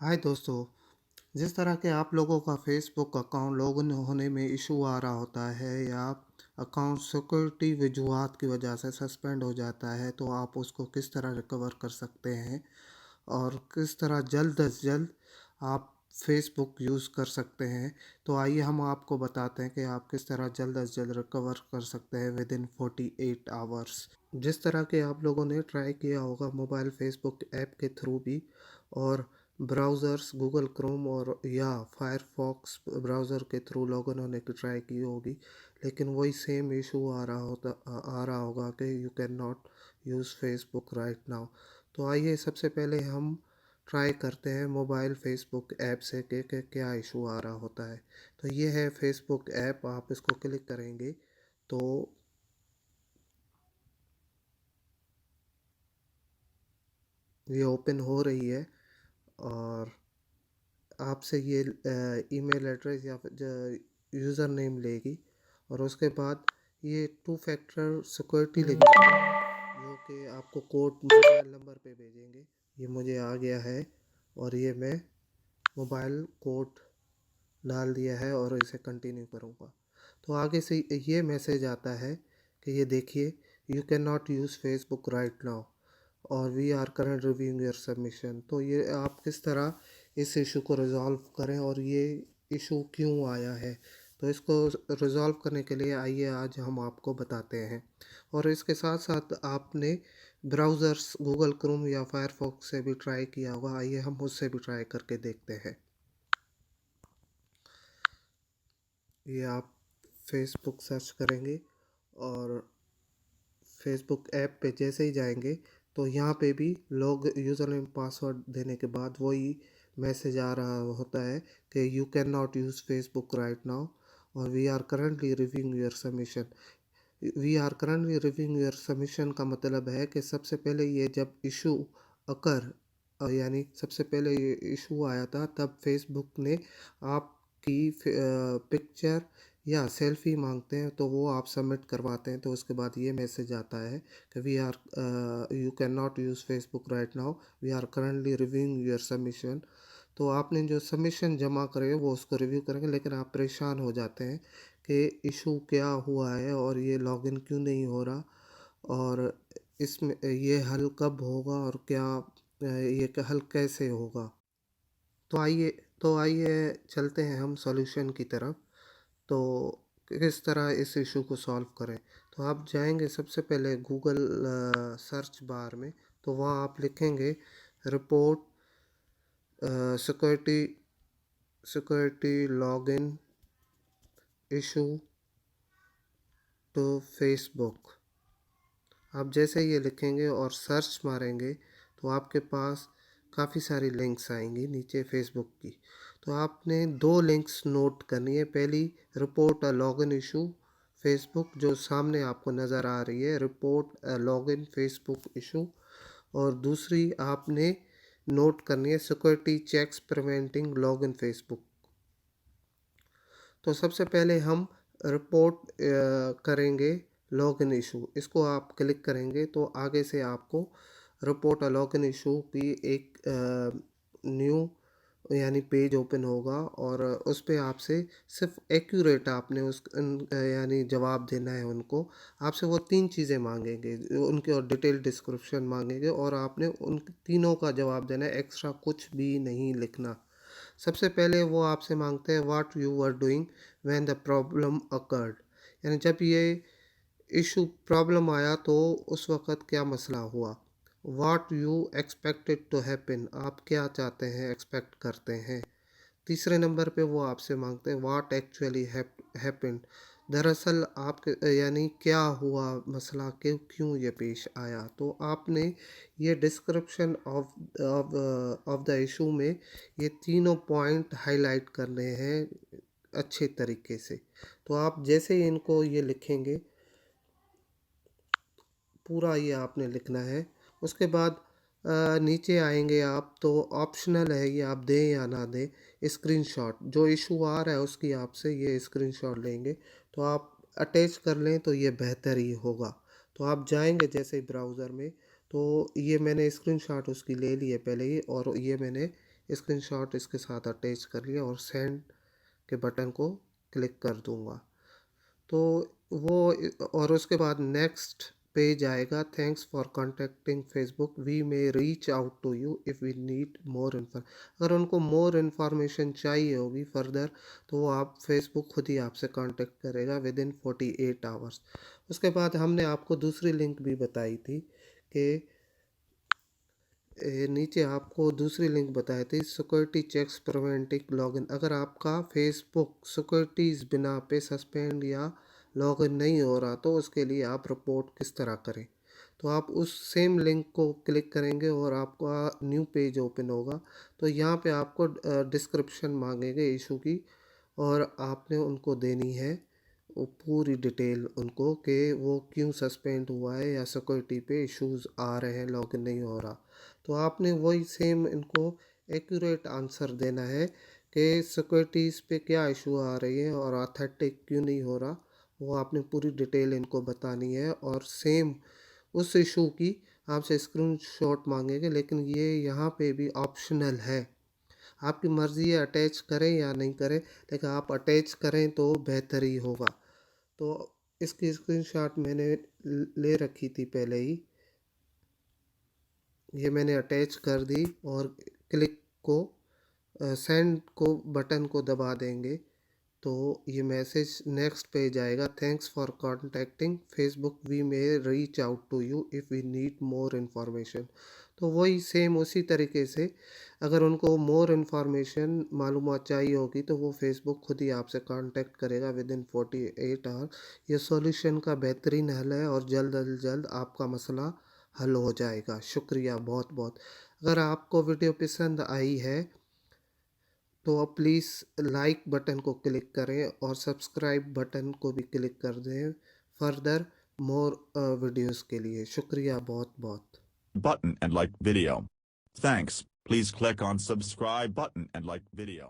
हाय दोस्तों। जिस तरह के आप लोगों का फेसबुक अकाउंट लॉगिन होने में इशू आ रहा होता है या अकाउंट सिक्योरिटी वजूहात की वजह से सस्पेंड हो जाता है, तो आप उसको किस तरह रिकवर कर सकते हैं और किस तरह जल्द अज जल्द आप फेसबुक यूज़ कर सकते हैं। तो आइए हम आपको बताते हैं कि आप किस तरह जल्द अज जल्द रिकवर कर सकते हैं विद इन 48 आवर्स। जिस तरह के आप लोगों ने ट्राई किया होगा मोबाइल फेसबुक ऐप के थ्रू भी, और ब्राउज़र्स गूगल क्रोम और या फायरफॉक्स ब्राउज़र के थ्रू लॉगिन होने की ट्राई की होगी, लेकिन वही सेम इशू आ रहा होगा कि you can not use Facebook right now. तो आइए सबसे पहले हम ट्राई करते हैं मोबाइल फेसबुक ऐप से कि क्या इशू आ रहा होता है। तो ये है फेसबुक ऐप, आप इसको क्लिक करेंगे तो ये ओपन हो रही है और आपसे ये ईमेल एड्रेस या यूज़र नेम लेगी और उसके बाद ये टू फैक्टर सिक्योरिटी लिखेगी जो कि आपको कोड मोबाइल नंबर पे भेजेंगे। ये मुझे आ गया है और ये मैं मोबाइल कोड डाल दिया है और इसे कंटिन्यू करूँगा। तो आगे से ये मैसेज आता है कि ये देखिए, you can not use Facebook right now और we are current reviewing your submission. तो ये आप किस तरह इस इशू को रिजॉल्व करें और ये इशू क्यों आया है, तो इसको रिजॉल्व करने के लिए आइए आज हम आपको बताते हैं। और इसके साथ साथ आपने ब्राउज़र्स गूगल क्रोम या फायरफॉक्स से भी ट्राई किया होगा, आइए हम उससे भी ट्राई करके देखते हैं। ये आप फेसबुक सर्च करेंगे और फेसबुक ऐप पे जैसे ही जाएंगे तो यहाँ पे भी लोग यूज़र नेम पासवर्ड देने के बाद वही मैसेज आ रहा होता है कि you can not use Facebook right now और we are currently reviewing your submission. We are currently reviewing your submission का मतलब है कि सबसे पहले ये जब इशू अकर यानी सबसे पहले ये इशू आया था तब फेसबुक ने आपकी पिक्चर या सेल्फी मांगते हैं, तो वो आप सबमिट करवाते हैं तो उसके बाद ये मैसेज आता है कि we are you can not use Facebook right now, we are currently reviewing your submission. तो आपने जो सबमिशन जमा करे वो उसको रिव्यू करेंगे, लेकिन आप परेशान हो जाते हैं कि इशू क्या हुआ है और ये लॉगिन क्यों नहीं हो रहा और इसमें ये हल कब होगा और क्या ये हल कैसे होगा। तो आइए चलते हैं हम सॉल्यूशन की तरफ। तो किस तरह इस इशू को सॉल्व करें, तो आप जाएंगे सबसे पहले गूगल सर्च बार में, तो वहाँ आप लिखेंगे report security security login issue to Facebook. आप जैसे ये लिखेंगे और सर्च मारेंगे तो आपके पास काफ़ी सारी लिंक्स आएंगी नीचे फेसबुक की। तो आपने दो लिंक्स नोट करनी है। पहली, report a login issue Facebook, जो सामने आपको नज़र आ रही है, report a login Facebook issue. और दूसरी आपने नोट करनी है, security checks preventing login Facebook. तो सबसे पहले हम रिपोर्ट करेंगे लॉगिन इशू, इसको आप क्लिक करेंगे तो आगे से आपको रिपोर्ट अ लॉगिन इशू की एक न्यू यानी पेज ओपन होगा और उस पे आपसे सिर्फ एक्यूरेट आपने यानी जवाब देना है उनको। आपसे वो तीन चीज़ें मांगेंगे, उनके और डिटेल डिस्क्रिप्शन मांगेंगे और आपने उन तीनों का जवाब देना है, एक्स्ट्रा कुछ भी नहीं लिखना। सबसे पहले वो आपसे मांगते हैं what you were doing when the problem occurred, यानी जब ये इशू प्रॉब्लम आया तो उस वक़्त क्या मसला हुआ। What you expected to happen, आप क्या चाहते हैं, एक्सपेक्ट करते हैं। तीसरे नंबर पे वो आपसे मांगते हैं व्हाट एक्चुअली हैपेंड, दरअसल आपके यानी क्या हुआ, मसला क्यों क्यों ये पेश आया। तो आपने ये description of of the issue में ये तीनों पॉइंट हाईलाइट करने हैं अच्छे तरीके से। तो आप जैसे ही इनको ये लिखेंगे, पूरा ये आपने लिखना है। उसके बाद नीचे आएंगे आप तो ऑप्शनल है ये आप दें या ना दें स्क्रीनशॉट, जो इशू आ रहा है उसकी आपसे ये स्क्रीनशॉट लेंगे तो आप अटैच कर लें तो ये बेहतर ही होगा। तो आप जाएंगे जैसे ही ब्राउज़र में, तो ये मैंने स्क्रीनशॉट उसकी ले ली है पहले ही और ये मैंने स्क्रीनशॉट इसके साथ अटैच कर लिया और सेंड के बटन को क्लिक कर दूंगा। तो वो और उसके बाद नेक्स्ट पेज आएगा, thanks for contacting Facebook, we may reach out to you if we need more अगर उनको मोर इन्फॉर्मेशन चाहिए होगी फर्दर, तो वो आप फेसबुक खुद ही आपसे कांटेक्ट करेगा विद इन 48 आवर्स। उसके बाद हमने आपको दूसरी लिंक भी बताई थी कि नीचे आपको दूसरी लिंक बताई थी, सिक्योरिटी चेक्स प्रिवेंटिंग लॉगिन। अगर आपका फेसबुक सिक्योरिटीज़ बिना पे सस्पेंड या लॉगिन नहीं हो रहा, तो उसके लिए आप रिपोर्ट किस तरह करें। तो आप उस सेम लिंक को क्लिक करेंगे और आपका न्यू पेज ओपन होगा। तो यहाँ पे आपको डिस्क्रिप्शन मांगेंगे इशू की, और आपने उनको देनी है वो पूरी डिटेल उनको कि वो क्यों सस्पेंड हुआ है या सिक्योरिटी पे इश्यूज आ रहे हैं, लॉगिन नहीं हो रहा। तो आपने वही सेम इनको एक्यूरेट आंसर देना है कि सिक्योरिटीज़ पे क्या इशू आ रही है और ऑथेंटिक क्यों नहीं हो रहा। वो आपने पूरी डिटेल इनको बतानी है, और सेम उस इशू की आपसे स्क्रीनशॉट मांगेंगे, लेकिन ये यहाँ पे भी ऑप्शनल है, आपकी मर्ज़ी है अटैच करें या नहीं करें, लेकिन आप अटैच करें तो बेहतर ही होगा। तो इसकी स्क्रीनशॉट मैंने ले रखी थी पहले ही, ये मैंने अटैच कर दी, और क्लिक को सेंड को बटन को दबा देंगे तो ये मैसेज नेक्स्ट पेज आएगा, thanks for contacting Facebook, we may reach out to you if we need more information. तो वही सेम उसी तरीके से अगर उनको मोर इन्फॉर्मेशन मालूमात चाहिए होगी, तो वो फेसबुक खुद ही आपसे कांटेक्ट करेगा विद इन 48 आवर। ये सॉल्यूशन का बेहतरीन हल है और जल्द अज जल्द आपका मसला हल हो जाएगा। शुक्रिया बहुत बहुत। अगर आपको वीडियो पसंद आई है तो आप प्लीज़ लाइक बटन को क्लिक करें और सब्सक्राइब बटन को भी क्लिक कर दें फर्दर मोर वीडियोस के लिए। शुक्रिया बहुत बहुत। Button and like video. Thanks. Please click on subscribe button and like video.